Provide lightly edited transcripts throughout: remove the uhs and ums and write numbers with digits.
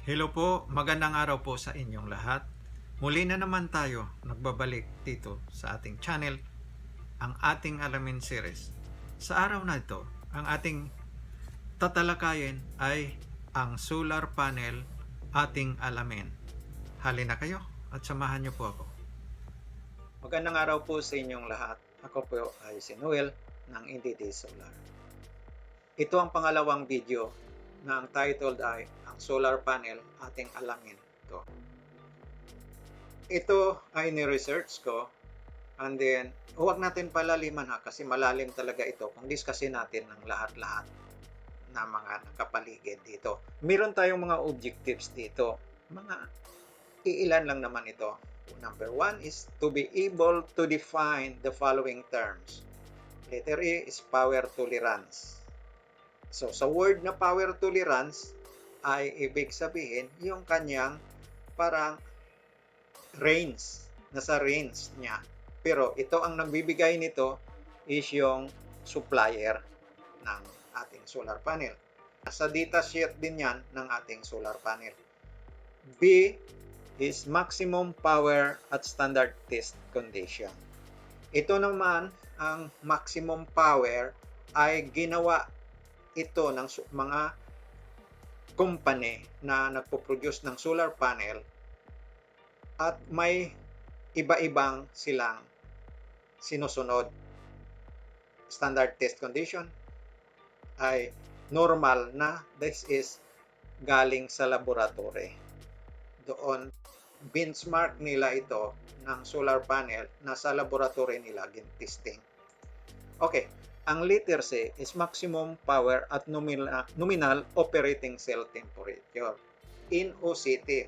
Hello po, magandang araw po sa inyong lahat. Muli na naman tayo nagbabalik dito sa ating channel, ang ating alamin series. Sa araw na ito, ang ating tatalakayin ay ang solar panel ating alamin. Halina kayo at samahan niyo po ako. Magandang araw po sa inyong lahat. Ako po ay si Noel ng NDT Solar. Ito ang pangalawang video na ang title ay ang solar panel ating alamin. Ito ay ni-research ko, and then huwag natin palaliman kasi malalim talaga ito kung discussin natin ng lahat-lahat na mga nakapaligid dito. Meron tayong mga objectives dito, mga iilan lang naman ito. Number 1 is to be able to define the following terms. Letter A is power tolerance. So, sa word na power tolerance ay ibig sabihin yung kanyang parang range, nasa range niya. Pero ito ang nagbibigay nito is yung supplier ng ating solar panel. Sa data sheet din yan ng ating solar panel. B is maximum power at standard test condition. Ito naman, ang maximum power ay ginawa ito ng mga company na nagpo-produce ng solar panel at may iba-ibang silang sinusunod. Standard test condition ay normal na this is galing sa laboratory. Doon benchmark nila ito ng solar panel na sa laboratory nila gin-testing. Okay. Ang letter C is maximum power at nominal operating cell temperature, NOCT.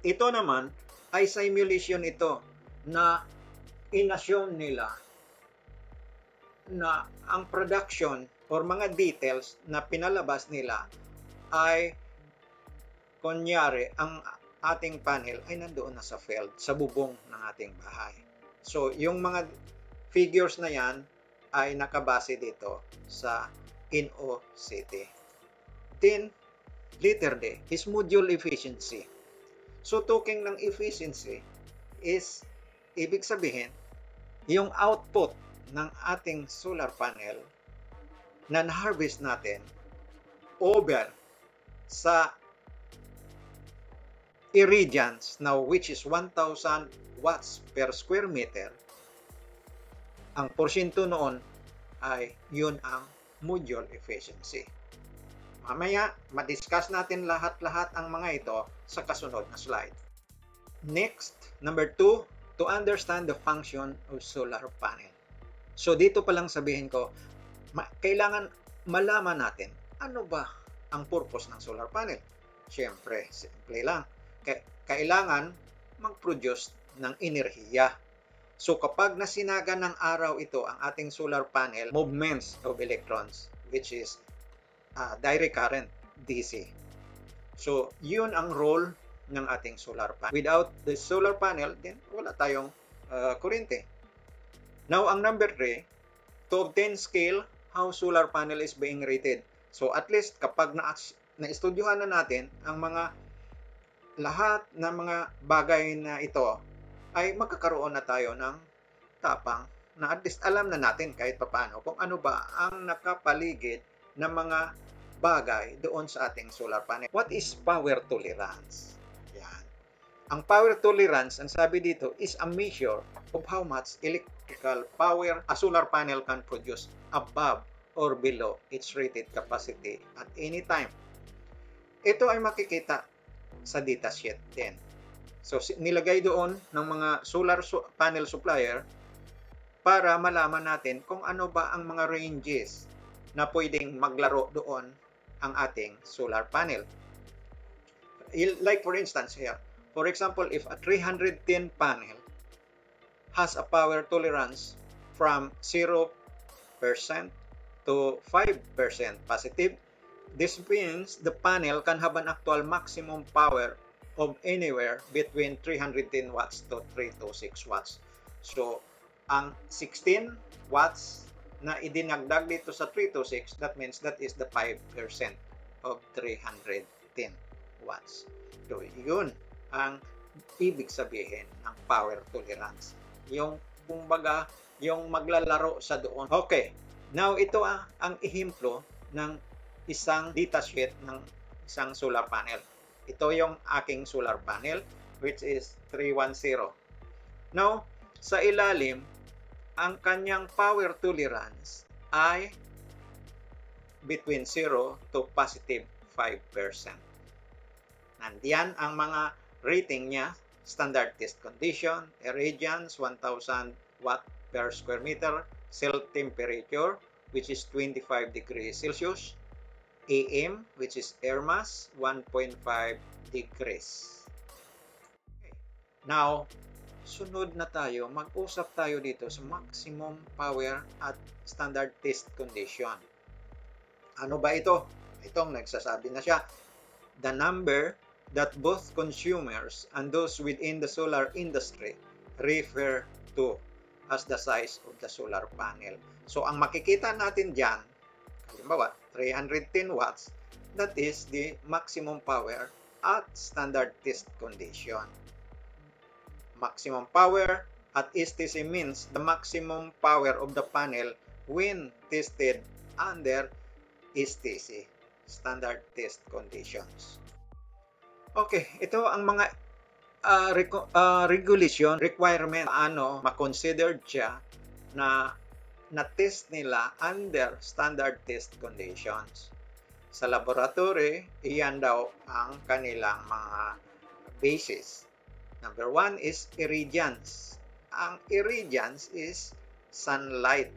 Ito naman ay simulation ito na inassume nila na ang production or mga details na pinalabas nila ay kunyari ang ating panel ay nandoon na sa field, sa bubong ng ating bahay. So, yung mga figures na yan ay nakabase dito sa NOCT. Then, letter D is module efficiency. So, talking ng efficiency is, ibig sabihin, yung output ng ating solar panel na na-harvest natin over sa irradiance now which is 1,000 watts per square meter. Ang porsyento noon ay yun ang module efficiency. Mamaya, madiscuss natin lahat-lahat ang mga ito sa kasunod na slide. Next, number 2, to understand the function of solar panel. So, dito pa lang sabihin ko, kailangan malaman natin ano ba ang purpose ng solar panel. Siyempre, simple lang. Kailangan mag-produce ng enerhiya. So kapag nasinaga ng araw ito ang ating solar panel, movements of electrons, which is direct current, DC. So yun ang role ng ating solar panel. Without the solar panel, then wala tayong kuryente. Now ang number 3, to obtain scale, how solar panel is being rated. So at least kapag na-estudyohan na natin ang mga lahat ng mga bagay na ito, ay magkakaroon na tayo ng tapang na at least alam na natin kahit papaano kung ano ba ang nakapaligid ng mga bagay doon sa ating solar panel. What is power tolerance? Yan. Ang power tolerance, ang sabi dito, is a measure of how much electrical power a solar panel can produce above or below its rated capacity at any time. Ito ay makikita sa datasheet din. So, nilagay doon ng mga solar panel supplier para malaman natin kung ano ba ang mga ranges na pwedeng maglaro doon ang ating solar panel. Like for instance here, for example, if a 310 panel has a power tolerance from 0% to 5% positive, this means the panel can have an actual maximum power of anywhere between 310 watts to 326 watts. So, ang 16 watts na idinagdag dito sa 326, that means that is the 5% of 310 watts. So, yun ang ibig sabihin ng power tolerance. Yung, kumbaga, yung maglalaro sa doon. Okay, now ito ang ehemplo ng isang datasheet ng isang solar panel. Ito yung aking solar panel, which is 310. Now, sa ilalim, ang kanyang power tolerance ay between 0 to positive 5%. Nandiyan ang mga rating niya, standard test condition, irradiance 1000 watt per square meter, cell temperature which is 25 degrees Celsius, AM which is air mass 1.5 degrees. Okay. Now, sunod na tayo, mag-usap tayo dito sa maximum power at standard test condition. Ano ba ito? Itong nagsasabi na siya. The number that both consumers and those within the solar industry refer to as the size of the solar panel. So, ang makikita natin dyan, halimbawa, 310 watts, that is the maximum power at standard test condition. Maximum power at STC means the maximum power of the panel when tested under STC, standard test conditions. Okay, ito ang mga regulation, requirement, paano makonsidered siya na na-test nila under standard test conditions. Sa laboratory, iyan daw ang kanilang mga basis. Number 1 is irradiance. Ang irradiance is sunlight,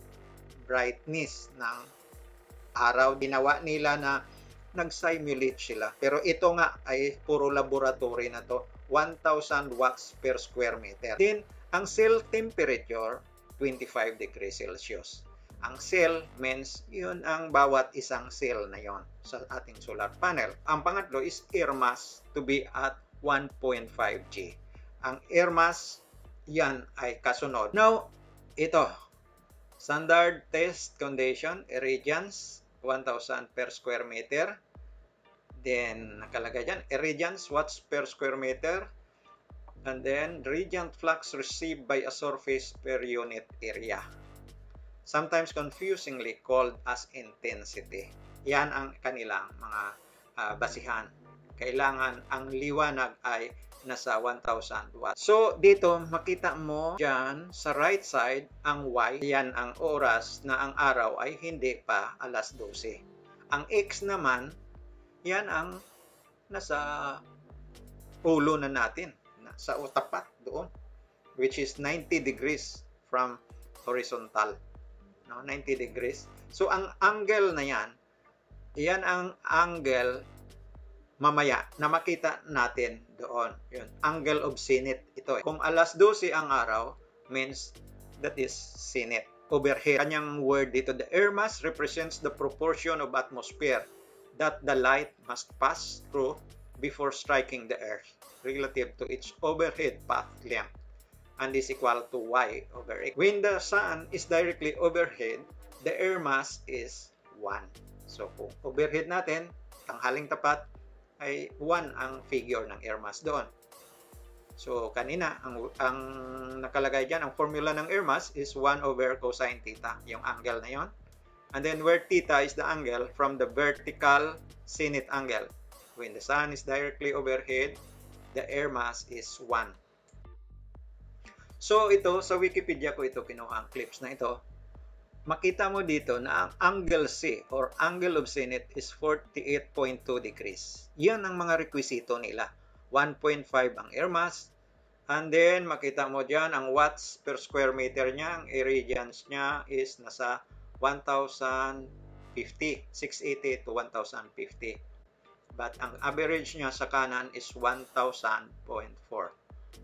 brightness ng araw. Ginawa nila na nag-simulate sila. Pero ito nga ay puro laboratory na to. 1,000 watts per square meter. Then, ang cell temperature, 25 degrees Celsius. Ang cell means yun ang bawat isang cell na yon sa ating solar panel. Ang pangatlo is air mass to be at 1.5 G. Ang air mass, yan ay kasunod. Now, ito, standard test condition, irradiance, 1,000 per square meter. Then, nakalagay dyan, irradiance, watts per square meter. And then, radiant flux received by a surface per unit area. Sometimes confusingly called as intensity. Yan ang kanilang mga basihan. Kailangan ang liwanag ay nasa 1,000 watts. So, dito makita mo dyan sa right side ang Y. Yan ang oras na ang araw ay hindi pa alas 12. Ang X naman, yan ang nasa ulo na natin. Sa tapat doon. Which is 90 degrees from horizontal. No, 90 degrees. So, ang angle na yan, yan ang angle mamaya na makita natin doon. Yun, angle of zenith ito. Kung alas 12 ang araw, means that is zenith. Overhead. Kanyang word dito, the air mass represents the proportion of atmosphere that the light must pass through before striking the earth relative to its overhead path length, and is equal to Y over X. When the sun is directly overhead, the air mass is 1. So, kung overhead natin, tanghaling tapat, ay 1 ang figure ng air mass doon. So, kanina, ang nakalagay dyan, ang formula ng air mass is 1 over cosine theta, yung angle na yon. And then, where theta is the angle from the vertical zenith angle. When the sun is directly overhead, the air mass is 1. So, ito, sa Wikipedia ko ito, kinuha ang clips na ito. Makita mo dito na ang angle C or angle of zenith is 48.2 degrees. Yan ang mga rekwisito nila. 1.5 ang air mass. And then, makita mo dyan, ang watts per square meter niya, ang irradiance niya is nasa 1,050, 680 to 1,050. But ang average niya sa kanan is 1,000.4.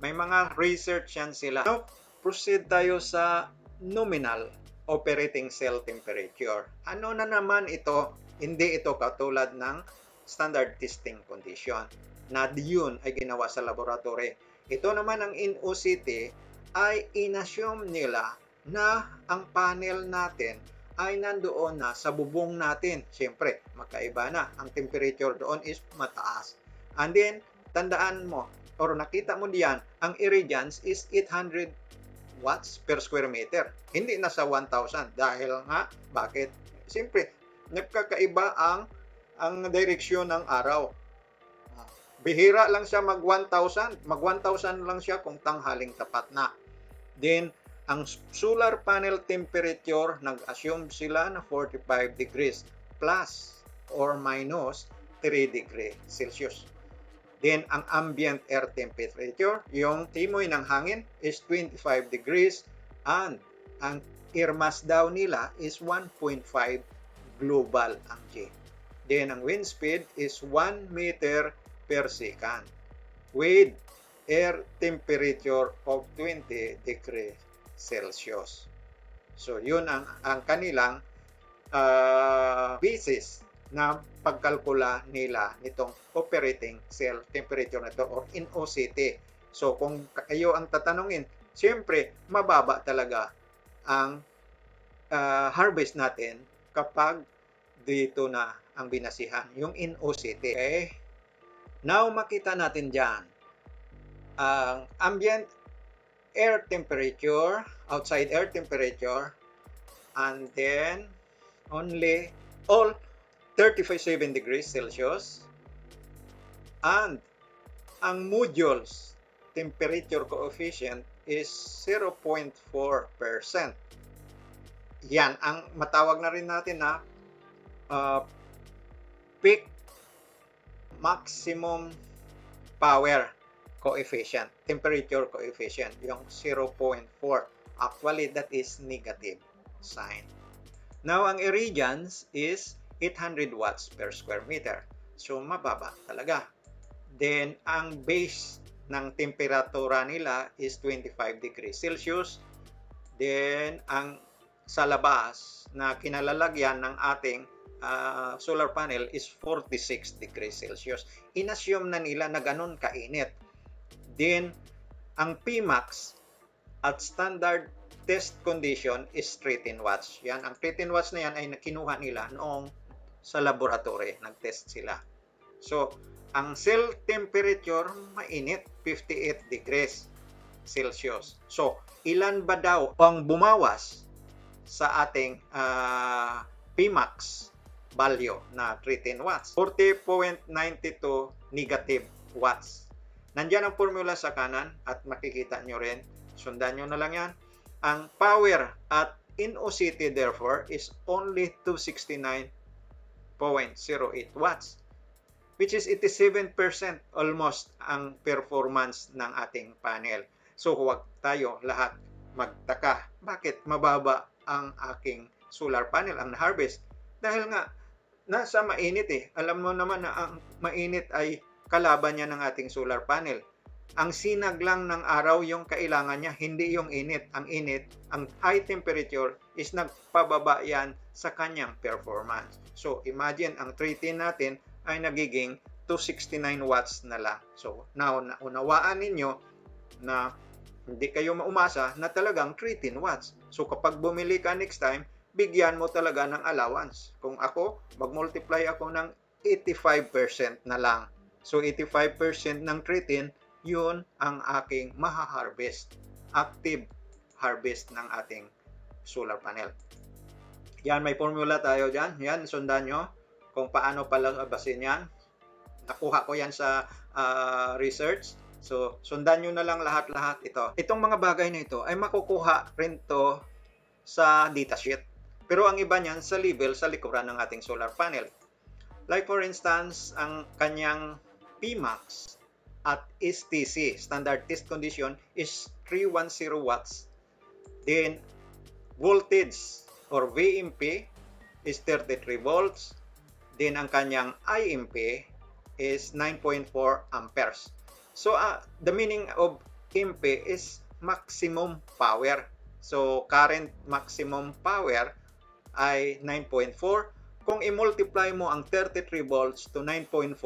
May mga research yan sila. So, proceed tayo sa nominal operating cell temperature. Ano na naman ito? Hindi ito katulad ng standard testing condition na yun ay ginawa sa laboratory. Ito naman ang NOCT ay inassume nila na ang panel natin ay nandoon na sa bubong natin. Siyempre, magkaiba na. Ang temperature doon is mataas. And then, tandaan mo, or nakita mo diyan, ang irradiance is 800 watts per square meter. Hindi na sa 1,000 dahil nga, bakit? Siyempre, nagkakaiba ang direksyon ng araw. Bihira lang siya mag 1,000. Mag 1,000 lang siya kung tanghaling tapat na. Then, ang solar panel temperature, nag-assume sila na 45 degrees plus or minus 3 degrees Celsius. Then, ang ambient air temperature, yung timoy ng hangin is 25 degrees and ang air mass daw nila is 1.5 global ang G. Then, ang wind speed is 1 meter per second with air temperature of 20 degrees Celsius. So, yun ang kanilang basis na pagkalkula nila nitong operating cell temperature na ito or NOCT. So, kung kayo ang tatanungin, siyempre, mababa talaga ang harvest natin kapag dito na ang binasihan, yung NOCT. Okay? Now, makita natin dyan ang ambient air temperature, outside air temperature, and then only all 37 degrees Celsius, and ang modules temperature coefficient is 0.4%. Yan ang matawag na rin natin na peak maximum power coefficient, temperature coefficient, yung 0.4. Actually, that is negative sign. Now, ang irradiance is 800 watts per square meter. So, mababa talaga. Then, ang base ng temperatura nila is 25 degrees Celsius. Then, ang sa labas na kinalalagyan ng ating solar panel is 46 degrees Celsius. Inassume na nila na ganun kainit. Then, ang Pmax at standard test condition is 13 watts. Yan, ang 13 watts na yan ay kinuha nila noong sa laboratory. Nag-test sila. So, ang cell temperature, mainit, 58 degrees Celsius. So, ilan ba daw ang bumawas sa ating Pmax value na 13 watts? 40.92 negative watts. Nandiyan ang formula sa kanan at makikita nyo rin. Sundan nyo na lang yan. Ang power at NOCT therefore is only 269.08 watts, which is 87% almost ang performance ng ating panel. So huwag tayo lahat magtaka. Bakit mababa ang aking solar panel, ang harvest? Dahil nga, nasa mainit eh. Alam mo naman na ang mainit ay kalaban niya ng ating solar panel. Ang sinag lang ng araw yung kailangan niya, hindi yung init. Ang init, ang high temperature is nagpababa yan sa kanyang performance. So, imagine ang 310 natin ay nagiging 269 watts na lang. So, now, naunawaan ninyo na hindi kayo maumasa na talagang 310 watts. So, kapag bumili ka next time, bigyan mo talaga ng allowance. Kung ako, mag-multiply ako ng 85% na lang. So, 85% ng 310, yun ang aking maha-harvest. Active harvest ng ating solar panel. Yan, may formula tayo dyan. Yan, sundan nyo kung paano palabasin yan. Nakuha ko yan sa research. So, sundan nyo na lang lahat-lahat ito. Itong mga bagay na ito ay makukuha rin to sa datasheet. Pero ang iba niyan sa label sa likuran ng ating solar panel. Like for instance, ang kanyang Pmax at STC, standard test condition, is 310 watts. Then, voltage or VMP is 33 volts. Then, ang kanyang IMP is 9.4 amperes. So, the meaning of MP is maximum power. So, current maximum power ay 9.4. Kung i-multiply mo ang 33 volts to 9.4,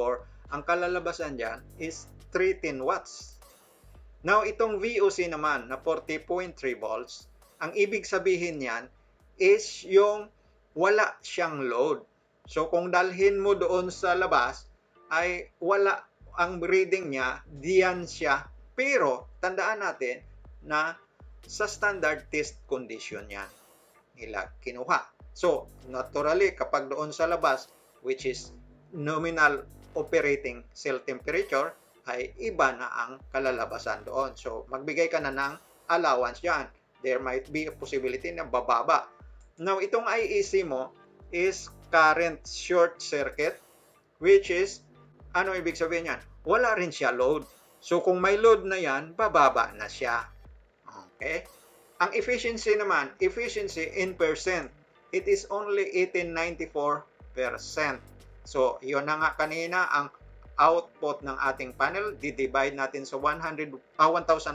ang kalalabasan dyan is 310 watts. Now, itong VOC naman na 40.3 volts, ang ibig sabihin niyan is yung wala siyang load. So, kung dalhin mo doon sa labas, ay wala ang reading niya, diyan siya. Pero, tandaan natin na sa standard test condition yan nila kinuha. So, naturally, kapag doon sa labas, which is nominal operating cell temperature, ay iba na ang kalalabasan doon. So, magbigay ka na ng allowance yan. There might be a possibility na bababa. Now, itong IEC mo is current short circuit, which is, ano ibig sabihin yan? Wala rin siya load. So, kung may load na yan, bababa na siya. Okay? Ang efficiency naman, efficiency in percent, it is only 1894%. So, yun na nga kanina, ang output ng ating panel, di-divide natin sa 1,000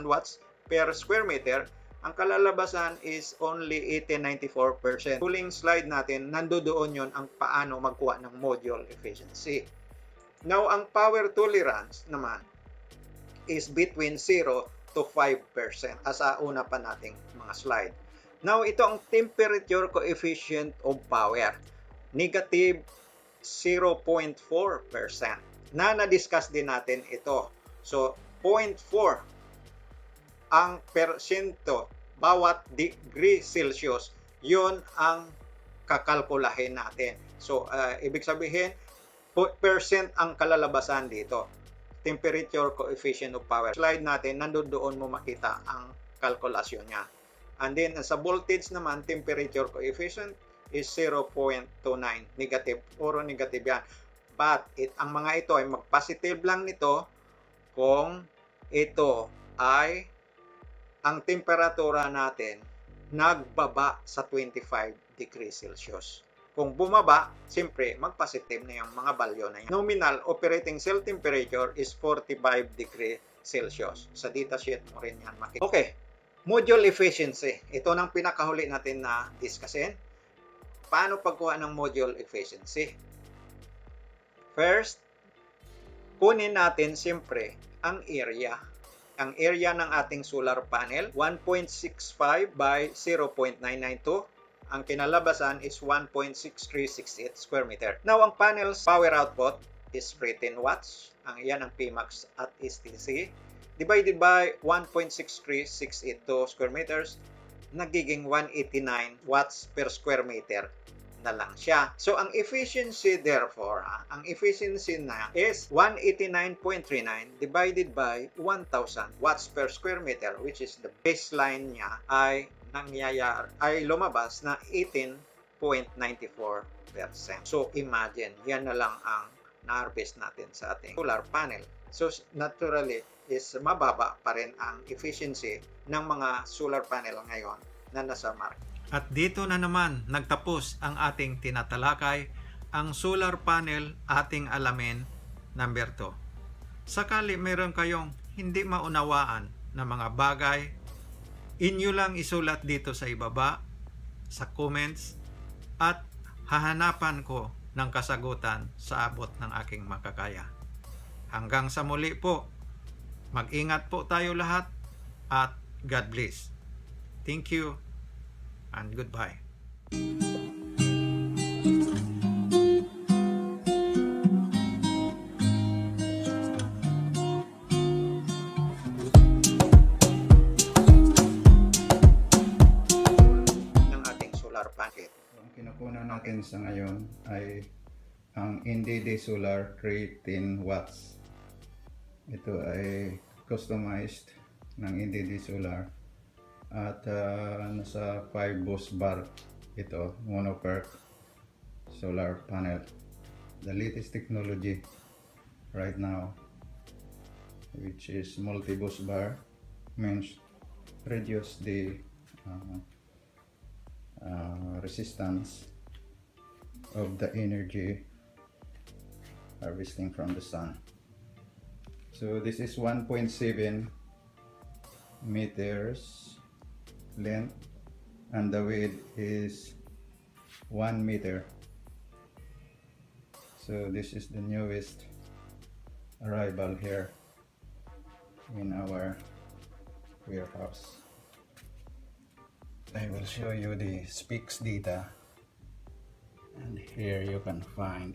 watts per square meter. Ang kalalabasan is only 1894%. Huling slide natin, nandoon yun ang paano magkuha ng module efficiency. Now, ang power tolerance naman is between 0 to 5% as sa una pa nating mga slide. Now, ito ang temperature coefficient of power. Negative 0.4%. Na-discuss din natin ito. So, 0.4 ang persyento bawat degree Celsius, yun ang kakalkulahin natin. So, ibig sabihin, percent ang kalalabasan dito. Temperature coefficient of power. Slide natin, nandoon mo makita ang kalkulasyon niya. And then, sa voltage naman, temperature coefficient is 0.29. Negative. Puro negative yan. But, ang mga ito ay mag-positive lang nito kung ito ay ang temperatura natin nagbaba sa 25 degrees Celsius. Kung bumaba, siyempre, mag-positive na yung mga value na yan. Nominal operating cell temperature is 45 degrees Celsius. Sa datasheet mo rin yan makikita. Okay, module efficiency. Ito nang pinakahuli natin na discussin. Paano pagkuha ng module efficiency? First, kunin natin siyempre ang area. Ang area ng ating solar panel, 1.65 by 0.992. Ang kinalabasan is 1.6368 square meter. Now, ang panel's power output is 13 watts. Yan ang Pmax at STC. Divided by 1.63682 square meters, nagiging 189 watts per square meter na lang siya. So, ang efficiency therefore, ang efficiency na is 189.39 divided by 1,000 watts per square meter, which is the baseline niya ay lumabas na 18.94%. So, imagine, yan na lang ang na-harvest natin sa ating solar panel. So, naturally, is mababa pa rin ang efficiency ng mga solar panel ngayon na nasa market. At dito na naman nagtapos ang ating tinatalakay, ang solar panel ating alamin number 2. Sakali meron kayong hindi maunawaan na mga bagay, inyo lang isulat dito sa ibaba, sa comments, at hahanapan ko ng kasagutan sa abot ng aking makakaya. Hanggang sa muli po, mag-ingat po tayo lahat at God bless. Thank you and goodbye. Ang kinukunan natin sa ngayon ay ang NDD Solar 13 watts. Ito ay customized ng NDD Solar at nasa 5 bus bar ito, monoPERC solar panel. The latest technology right now, which is multi-bus bar, means reduce the resistance of the energy harvesting from the sun. So this is 1.7 meters length and the width is 1 meter. So this is the newest arrival here in our warehouse. I will show you the specs data, and here you can find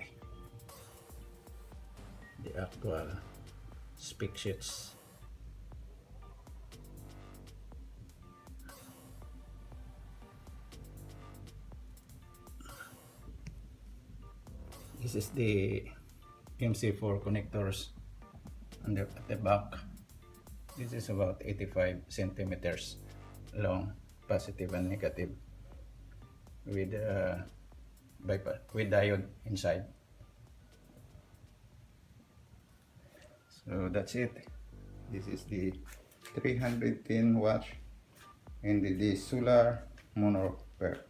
the actual speak sheets. This is the MC4 connectors at the back. This is about 85 centimeters long, positive and negative, with diode inside. So that's it. This is the 310 watts and the solar mono pair.